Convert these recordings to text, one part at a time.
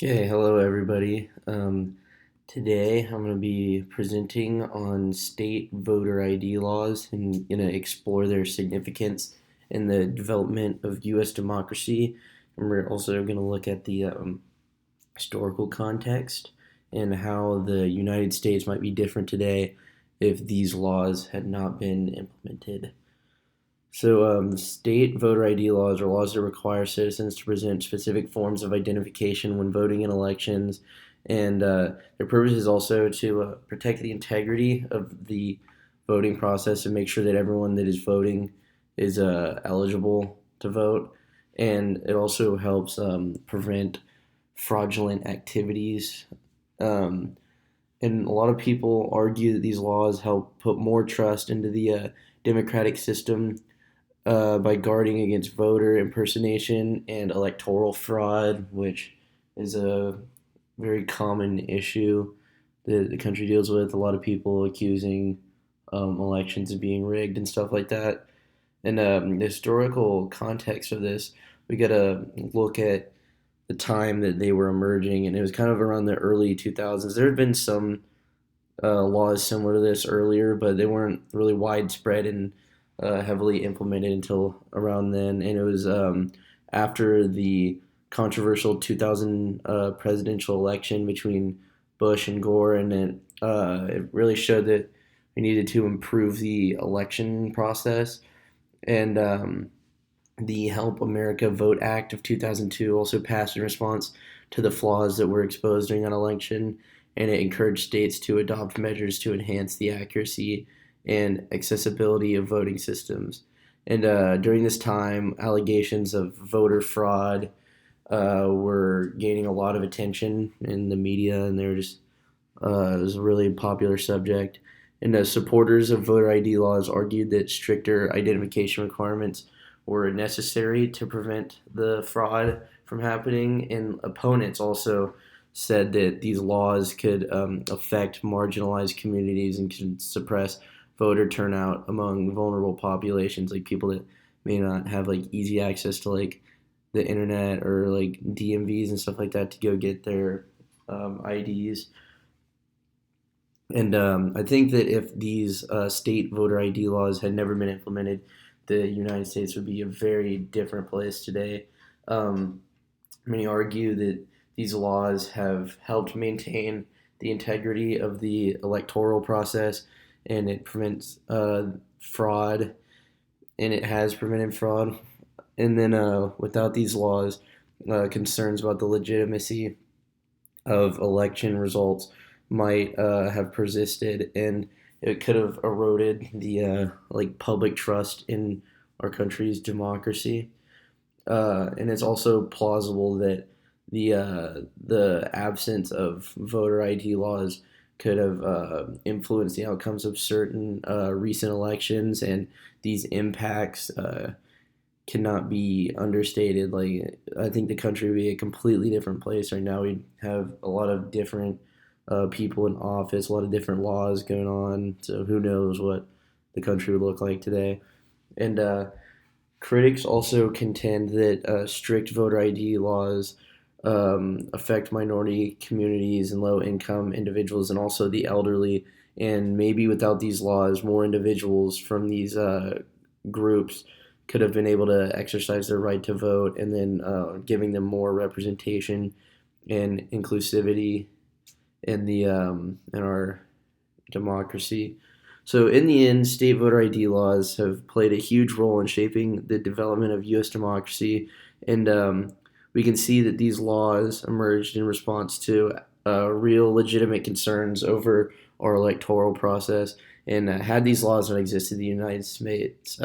Okay, hello everybody. Today I'm going to be presenting on state voter ID laws and going to explore their significance in the development of U.S. democracy. And we're also going to look at the historical context and how the United States might be different today if these laws had not been implemented. State voter ID laws are laws that require citizens to present specific forms of identification when voting in elections, and their purpose is also to protect the integrity of the voting process and make sure that everyone that is voting is eligible to vote. And it also helps prevent fraudulent activities. Um, and a lot of people argue that these laws help put more trust into the democratic system by guarding against voter impersonation and electoral fraud, which is a very common issue that the country deals with. A lot of people accusing elections of being rigged and stuff like that. And the historical context of this, we got to look at the time that they were emerging, and it was kind of around the early 2000s. There had been some laws similar to this earlier, but they weren't really widespread and heavily implemented until around then. And it was after the controversial 2000 presidential election between Bush and Gore, and it really showed that we needed to improve the election process. And the Help America Vote Act of 2002 also passed in response to the flaws that were exposed during that election, and it encouraged states to adopt measures to enhance the accuracy and accessibility of voting systems. And during this time, allegations of voter fraud were gaining a lot of attention in the media, and they were just it was a really popular subject. And supporters of voter ID laws argued that stricter identification requirements were necessary to prevent the fraud from happening. And opponents also said that these laws could affect marginalized communities and could suppress voter turnout among vulnerable populations, like people that may not have like easy access to like the internet or like DMVs and stuff like that to go get their IDs. And I think that if these state voter ID laws had never been implemented, the United States would be a very different place today. Um, Many argue that these laws have helped maintain the integrity of the electoral process, and it prevents fraud, and it has prevented fraud. And then without these laws, concerns about the legitimacy of election results might have persisted, and it could have eroded the like public trust in our country's democracy. And it's also plausible that the absence of voter ID laws could have influenced the outcomes of certain recent elections, and these impacts cannot be understated. Like, I think the country would be a completely different place right now. We'd have a lot of different people in office, a lot of different laws going on. So who knows what the country would look like today? And critics also contend that strict voter ID laws affect minority communities and low income individuals and also the elderly. And maybe without these laws, more individuals from these groups could have been able to exercise their right to vote, and then giving them more representation and inclusivity in the in our democracy. So, in the end, state voter ID laws have played a huge role in shaping the development of U.S. democracy, and we can see that these laws emerged in response to real, legitimate concerns over our electoral process. And had these laws not existed, the United States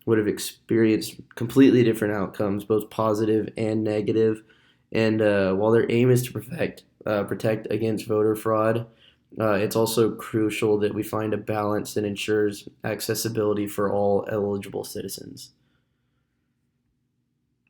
would have experienced completely different outcomes, both positive and negative. And while their aim is to protect against voter fraud, it's also crucial that we find a balance that ensures accessibility for all eligible citizens.